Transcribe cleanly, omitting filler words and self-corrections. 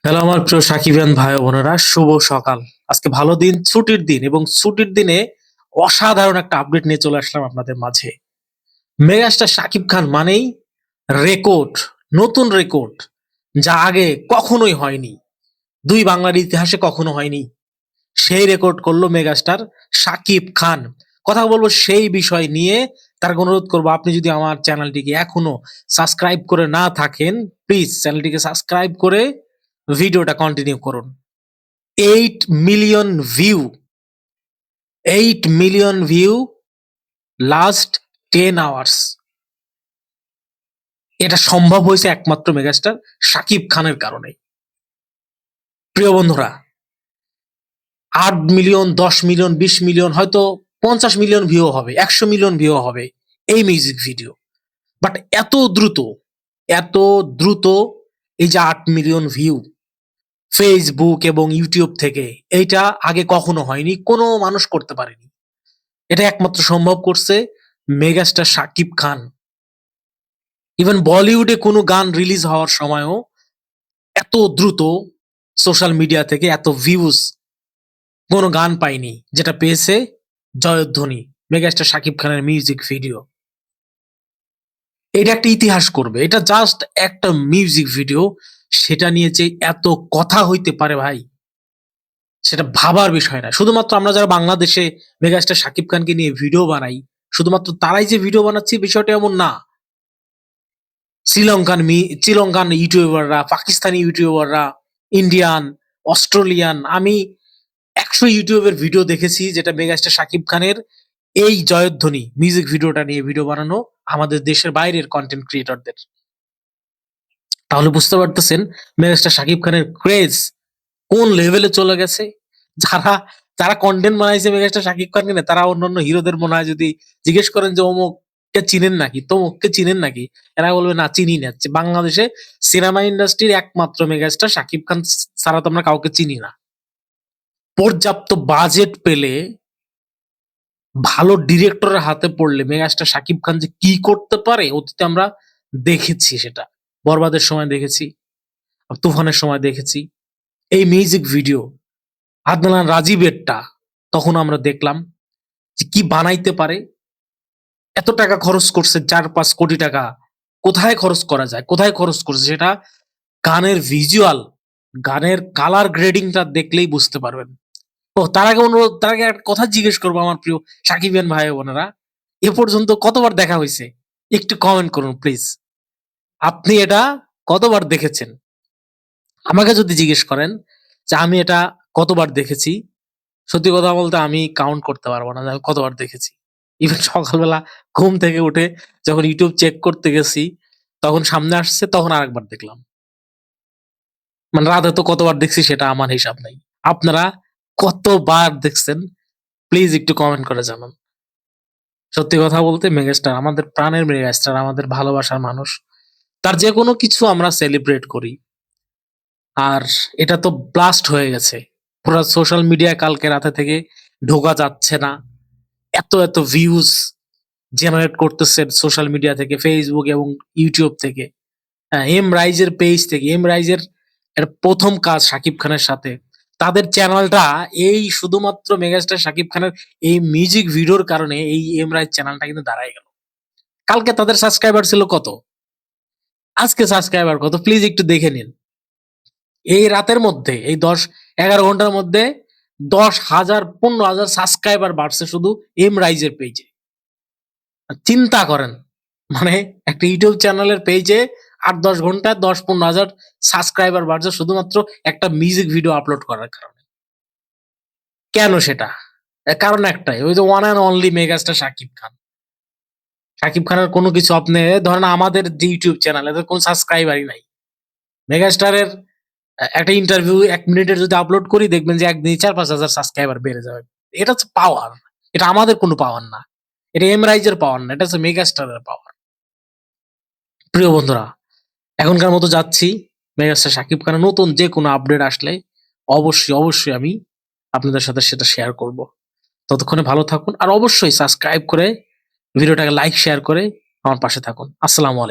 Hello আমার প্রিয় সাকিবিয়ান ভাই ও বোনেরা, শুভ সকাল। আজকে ভালো দিন, ছুটির দিন, এবং ছুটির দিনে অসাধারণ একটা আপডেট নিয়ে চলে আসলাম আপনাদের মাঝে। মেগাস্টার শাকিব খান মানেই রেকর্ড, নতুন রেকর্ড, যা আগে কখনোই হয়নি, দুই বাংলার ইতিহাসে কখনো হয়নি। সেই রেকর্ড করলো মেগাস্টার শাকিব খান। কথা বলবো সেই বিষয় নিয়ে। তার অনুরোধ করবো, আপনি যদি আমার চ্যানেলটিকে এখনো সাবস্ক্রাইব করে না থাকেন, প্লিজ চ্যানেলটিকে সাবস্ক্রাইব করে ভিডিওটা কন্টিনিউ করুন। 8 million view, 8 million view last 10 hours. এটা সম্ভব হয়েছে একমাত্র মেগাস্টার শাকিব খানের কারণে। প্রিয় বন্ধুরা, 8 মিলিয়ন, 10 মিলিয়ন, 20 মিলিয়ন, হয়তো 50 মিলিয়ন ভিউ হবে, 100 মিলিয়ন ভিউ হবে এই মিউজিক ভিডিও। বাট এত দ্রুত এই যে 8 মিলিয়ন ভিউ ফেসবুক এবং ইউটিউব থেকে, এইটা আগে কখনো হয়নি, কোনো মানুষ করতে পারেনি। এটা একমাত্র সম্ভব করছে মেগাস্টার শাকিব খান। ইভেন বলিউডে কোনো গান রিলিজ হওয়ার সময়ও এত দ্রুত সোশ্যাল মিডিয়া থেকে এত ভিউজ কোনো গান পায়নি, যেটা পেয়েছে জয়ধ্বনি মেগাস্টার শাকিব খানের মিউজিক ভিডিও। এটা একটা ইতিহাস করবে। এটা জাস্ট একটা মিউজিক ভিডিও, সেটা নিয়ে যে এত কথা হইতে পারে ভাই, সেটা ভাবার বিষয় না। শুধুমাত্র আমরা যারা বাংলাদেশে মেগাস্টার শাকিব খানকে নিয়ে ভিডিও বানাই, শুধুমাত্র তারাই যে ভিডিও বানাচ্ছি বিষয়টা এমন না। শ্রীলঙ্কান ইউটিউবাররা, পাকিস্তানি ইউটিউবাররা, ইন্ডিয়ান, অস্ট্রেলিয়ান, আমি 100 ইউটিউবের ভিডিও দেখেছি যেটা মেগাস্টার শাকিব খানের এই জয়ধ্বনি মিউজিক ভিডিওটা নিয়ে ভিডিও বানানো আমাদের দেশের বাইরের কন্টেন্ট ক্রিয়েটরদের। তাহলে বুঝতে পারতেছেন মেগাস্টার শাকিব খানের ক্রেজ কোন লেভেলে চলে গেছে। যারা যারা কন্টেন্ট বানাইছে মেগাস্টার শাকিব খানকে নিয়ে, তারা অন্যান্য হিরোদের মনে হয় যদি জিজ্ঞেস করেন যে অমুককে চিনেন নাকি, তমুককে চিনেন নাকি, এরা বলবে না, চিনি না। বাংলাদেশে সিনেমা ইন্ডাস্ট্রির একমাত্র মেগাস্টার শাকিব খান ছাড়া তো আমরা কাউকে চিনি না। পর্যাপ্ত বাজেট পেলে, ভালো ডিরেক্টরের হাতে পড়লে মেগাস্টার শাকিব খান যে কি করতে পারে অতীতে আমরা দেখেছি। সেটা বরবাদের সময় দেখেছি, তুফানের সময় দেখেছি। এই মিউজিক ভিডিও আদনান রাজীবেরটা তখন আমরা দেখলাম যে কি বানাইতে পারে। এত টাকা খরচ করছে, 4-5 কোটি টাকা কোথায় খরচ করা যায়, কোথায় খরচ করছে সেটা গানের ভিজুয়াল, গানের কালার গ্রেডিংটা দেখলেই বুঝতে পারবেন। তার আগে একটা কথা জিজ্ঞেস করবো আমার প্রিয় সাকিবিয়ান ভাই বোনেরা, এ পর্যন্ত কতবার দেখা হয়েছে একটু কমেন্ট করুন প্লিজ। আপনি এটা কতবার দেখেছেন? আমাকে যদি জিজ্ঞেস করেন যে আমি এটা কতবার দেখেছি, সত্যি কথা বলতে আমি কাউন্ট করতে পারবো না যে আমি কতবার দেখেছি। ইভেন সকালবেলা ঘুম থেকে উঠে যখন ইউটিউব চেক করতে গেছি, তখন সামনে আসছে, তখন আরেকবার দেখলাম। মানে রাতে তো কতবার দেখছি সেটা আমার হিসাব নাই। আপনারা কতবার দেখছেন প্লিজ একটু কমেন্ট করে জানান। সত্যি কথা বলতে মেগাস্টার আমাদের প্রাণের মেগাস্টার, আমাদের ভালোবাসার মানুষ। তার যে কোনো কিছু আমরা সেলিব্রেট করি। আর এটা তো ব্লাস্ট হয়ে গেছে পুরো সোশ্যাল মিডিয়া, কালকে রাতে থেকে ঢোকা যাচ্ছে না। এত ভিউজ জেনারেট করতেছে সোশ্যাল মিডিয়া থেকে, ফেসবুক এবং ইউটিউব থেকে। এম রাইজের পেজ থেকে, এম রাইজের এর প্রথম কাজ শাকিব খানের সাথে, তাদের চ্যানেলটা এই শুধুমাত্র মেগাস্টার শাকিব খানের এই মিউজিক ভিডিওর কারণে এই এম রাইজ চ্যানেলটা কিন্তু দাঁড়ায় গেল। কালকে তাদের সাবস্ক্রাইবার ছিল কত, আজকে সাবস্ক্রাইবার কত প্লিজ একটু দেখে নিন। এই রাতের মধ্যে, এই 10-11 ঘন্টার মধ্যে 10,000, 15,000 সাবস্ক্রাইবার বাড়ছে শুধু এম রাইজের পেজে। চিন্তা করেন, মানে একটা ইউটিউব চ্যানেলের পেজে 8-10 ঘন্টায় 10-15 হাজার সাবস্ক্রাইবার বাড়ছে শুধুমাত্র একটা মিউজিক ভিডিও আপলোড করার কারণে। কেন সেটা? এর কারণ একটাই, ওই যে one and only megastar Shakib Khan. Shakib খানের কোনো কিছু, আপনি ধরেন আমাদের যে ইউটিউব চ্যানেল, এদের কোনো সাবস্ক্রাইবারই নাই। মেগাস্টারের একটা ইন্টারভিউ 1 মিনিটের যদি আপলোড করি, দেখবেন যে একদিনই 4-5 হাজার সাবস্ক্রাইবার বেড়ে যাবে। এটা হচ্ছে পাওয়ার। এটা আমাদের কোনো পাওয়ার না, এটা এম রাইজের পাওয়ার না, এটা হচ্ছে মেগাস্টারের পাওয়ার। প্রিয় বন্ধুরা, এখনকার মতো যাচ্ছি। মেগাস্টার শাকিব খানের নতুন যে কোনো আপডেট আসলে অবশ্যই আমি আপনাদের সাথে সেটা শেয়ার করব। ততক্ষণে ভালো থাকুন, আর অবশ্যই সাবস্ক্রাইব করে ভিডিওটাকে লাইক শেয়ার করে আমার পাশে থাকুন। আসসালামু আলাইকুম।